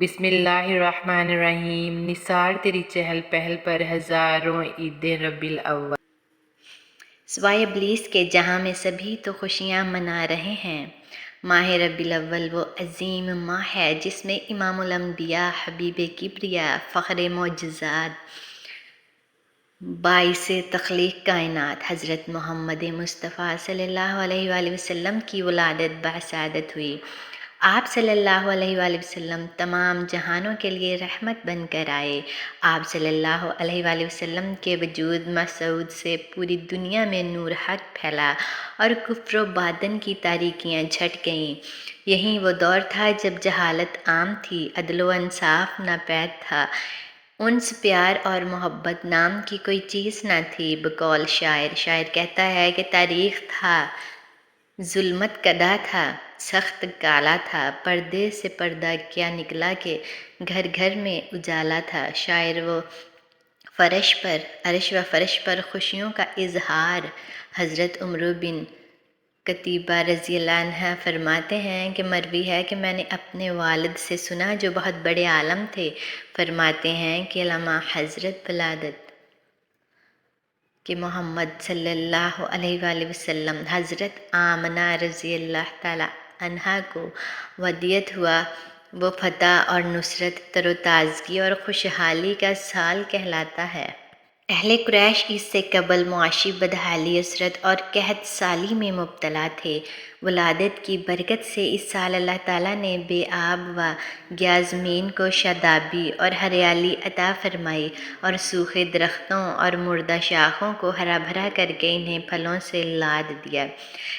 بسم اللہ الرحمن الرحیم۔ نثار تیری چہل پہل پر ہزاروں عیدیں ربیع الاول۔ سوائے ابلیس کے جہاں میں سبھی تو خوشیاں منا رہے ہیں۔ ماہ ربیع الاول وہ عظیم ماہ ہے جس میں امام الانبیاء، حبیب کبریا، فخر معجزات، باعث تخلیق کائنات حضرت محمد مصطفیٰ صلی اللہ علیہ وآلہ وسلم کی ولادت بسعادت ہوئی۔ آپ صلی اللہ علیہ وآلہ وسلم تمام جہانوں کے لیے رحمت بن کر آئے۔ آپ صلی اللہ علیہ وآلہ وسلم کے وجود مسعود سے پوری دنیا میں نور حق پھیلا اور کفر و باطن کی تاریکیاں چھٹ گئیں۔ یہی وہ دور تھا جب جہالت عام تھی، عدل و انصاف ناپید تھا، انس پیار اور محبت نام کی کوئی چیز نہ تھی۔ بقول شاعر کہتا ہے کہ تاریخ تھا، ظلمت کدا تھا، سخت کالا تھا، پردے سے پردہ کیا نکلا کہ گھر گھر میں اجالا تھا۔ شاعر وہ عرش و فرش پر خوشیوں کا اظہار۔ حضرت عمر بن قتیبہ رضی اللہ عنہ فرماتے ہیں کہ مروی ہے کہ میں نے اپنے والد سے سنا جو بہت بڑے عالم تھے، فرماتے ہیں کہ لمحہ حضرت ولادت کہ محمد صلی اللہ علیہ وآلہ وسلم حضرت آمنہ رضی اللہ تعالی عنہا کو ودیت ہوا، وہ فتح اور نصرت، تر و تازگی اور خوشحالی کا سال کہلاتا ہے۔ اہل قریش اس سے قبل معاشی بدحالی، اسرت اور قحط سالی میں مبتلا تھے۔ ولادت کی برکت سے اس سال اللہ تعالیٰ نے بے آب و گیا زمین کو شادابی اور ہریالی عطا فرمائی اور سوکھے درختوں اور مردہ شاخوں کو ہرا بھرا کر کے انہیں پھلوں سے لاد دیا۔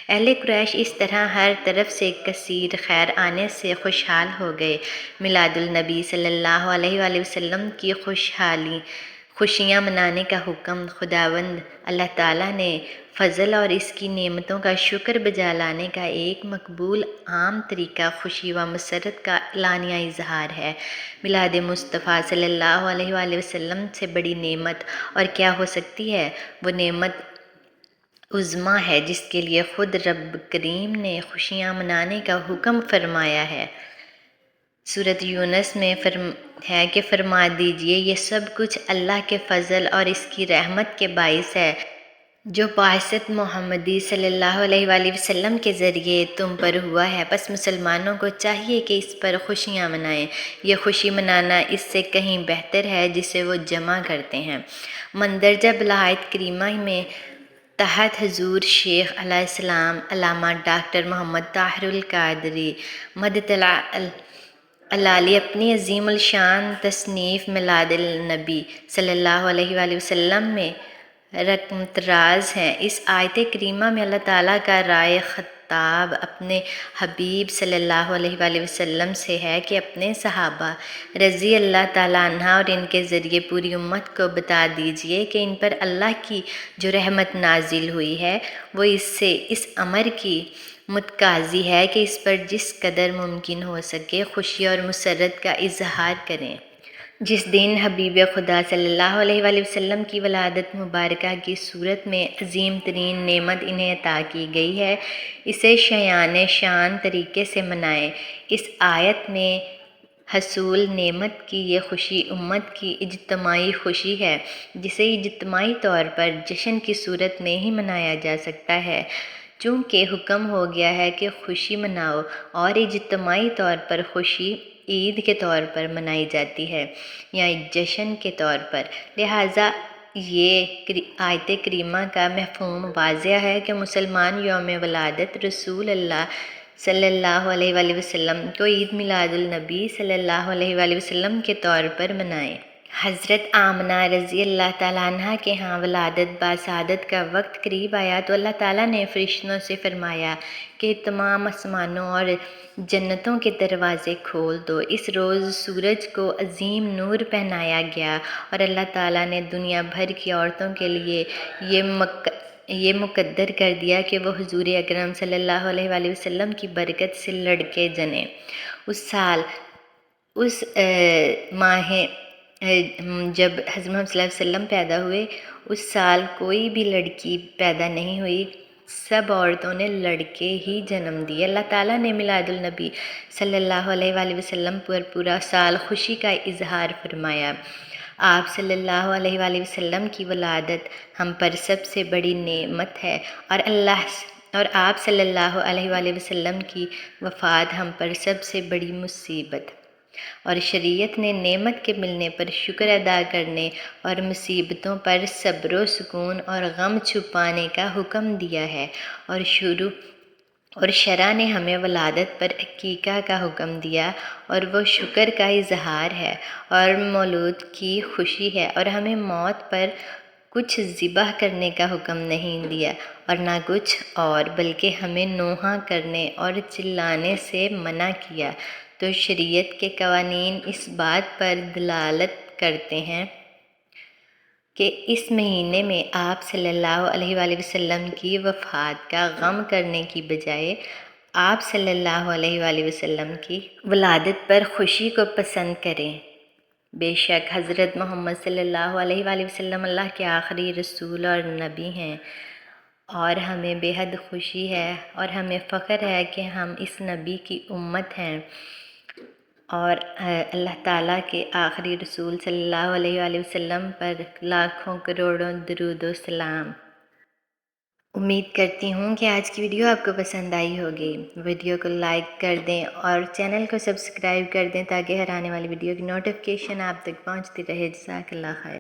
اہل قریش اس طرح ہر طرف سے کثیر خیر آنے سے خوشحال ہو گئے۔ میلاد النبی صلی اللہ علیہ وآلہ وسلم کی خوشیاں منانے کا حکم خداوند اللہ تعالیٰ نے فضل اور اس کی نعمتوں کا شکر بجا لانے کا ایک مقبول عام طریقہ خوشی و مسرت کا اعلانیہ اظہار ہے۔ میلاد مصطفیٰ صلی اللہ علیہ وآلہ وسلم سے بڑی نعمت اور کیا ہو سکتی ہے؟ وہ نعمت عظمیٰ ہے جس کے لیے خود رب کریم نے خوشیاں منانے کا حکم فرمایا ہے۔ سورۃ یونس میں ہے کہ فرما دیجئے یہ سب کچھ اللہ کے فضل اور اس کی رحمت کے باعث ہے جو بعثت محمدی صلی اللہ علیہ وآلہ وسلم کے ذریعے تم پر ہوا ہے، پس مسلمانوں کو چاہیے کہ اس پر خوشیاں منائیں۔ یہ خوشی منانا اس سے کہیں بہتر ہے جسے وہ جمع کرتے ہیں۔ مندرجہ بلایت کریمہ میں تحت حضور شیخ علیہ السلام علامہ ڈاکٹر محمد طاہر القادری مدد العالی اپنی عظیم الشان تصنیف میلاد النبی صلی اللہ علیہ وآلہ وسلم میں رقم طراز ہیں۔ اس آیت کریمہ میں اللہ تعالیٰ کا رائے خطاب اپنے حبیب صلی اللہ علیہ وآلہ وسلم سے ہے کہ اپنے صحابہ رضی اللہ تعالیٰ عنہ اور ان کے ذریعے پوری امت کو بتا دیجئے کہ ان پر اللہ کی جو رحمت نازل ہوئی ہے وہ اس امر کی متقاضی ہے کہ اس پر جس قدر ممکن ہو سکے خوشی اور مسرت کا اظہار کریں۔ جس دن حبیب خدا صلی اللہ علیہ وآلہ وسلم کی ولادت مبارکہ کی صورت میں عظیم ترین نعمت انہیں عطا کی گئی ہے، اسے شایان شان طریقے سے منائیں۔ اس آیت میں حصول نعمت کی یہ خوشی امت کی اجتماعی خوشی ہے جسے اجتماعی طور پر جشن کی صورت میں ہی منایا جا سکتا ہے۔ چونکہ حکم ہو گیا ہے کہ خوشی مناؤ اور اجتماعی طور پر خوشی عید کے طور پر منائی جاتی ہے یا جشن کے طور پر، لہٰذا یہ آیت کریمہ کا مفہوم واضح ہے کہ مسلمان یوم ولادت رسول اللہ صلی اللہ علیہ وآلہ وسلم کو عید میلاد النبی صلی اللہ علیہ وآلہ وسلم کے طور پر منائیں۔ حضرت آمنہ رضی اللہ تعالیٰ عنہ کے ہاں ولادت بسعادت کا وقت قریب آیا تو اللہ تعالیٰ نے فرشتوں سے فرمایا کہ تمام آسمانوں اور جنتوں کے دروازے کھول دو۔ اس روز سورج کو عظیم نور پہنایا گیا اور اللہ تعالیٰ نے دنیا بھر کی عورتوں کے لیے یہ مقرر کر دیا کہ وہ حضور اکرم صلی اللہ علیہ وآلہ وسلم کی برکت سے لڑکے جنیں۔ اس ماہ جب حضرت محمد صلی اللہ علیہ وسلم پیدا ہوئے اس سال کوئی بھی لڑکی پیدا نہیں ہوئی، سب عورتوں نے لڑکے ہی جنم دیے۔ اللہ تعالیٰ نے میلاد النبی صلی اللہ علیہ وآلہ وسلم پر پورا سال خوشی کا اظہار فرمایا۔ آپ صلی اللہ علیہ وآلہ وسلم کی ولادت ہم پر سب سے بڑی نعمت ہے، اور آپ صلی اللہ علیہ وآلہ وسلم کی وفات ہم پر سب سے بڑی مصیبت، اور شریعت نے نعمت کے ملنے پر شکر ادا کرنے اور مصیبتوں پر صبر و سکون اور غم چھپانے کا حکم دیا ہے، اور شرع نے ہمیں ولادت پر عقیقہ کا حکم دیا، اور وہ شکر کا اظہار ہے اور مولود کی خوشی ہے، اور ہمیں موت پر کچھ ذبح کرنے کا حکم نہیں دیا اور نہ کچھ اور، بلکہ ہمیں نوحہ کرنے اور چلانے سے منع کیا۔ تو شریعت کے قوانین اس بات پر دلالت کرتے ہیں کہ اس مہینے میں آپ صلی اللہ علیہ وآلہ وسلم کی وفات کا غم کرنے کی بجائے آپ صلی اللہ علیہ وآلہ وسلم کی ولادت پر خوشی کو پسند کریں۔ بے شک حضرت محمد صلی اللہ علیہ وآلہ وسلم اللہ کے آخری رسول اور نبی ہیں، اور ہمیں بے حد خوشی ہے اور ہمیں فخر ہے کہ ہم اس نبی کی امت ہیں، اور اللہ تعالیٰ کے آخری رسول صلی اللہ علیہ وآلہ وسلم پر لاکھوں کروڑوں درود و سلام۔ امید کرتی ہوں کہ آج کی ویڈیو آپ کو پسند آئی ہوگی۔ ویڈیو کو لائک کر دیں اور چینل کو سبسکرائب کر دیں تاکہ ہر آنے والی ویڈیو کی نوٹیفیکیشن آپ تک پہنچتی رہے۔ جزاک اللہ خیر۔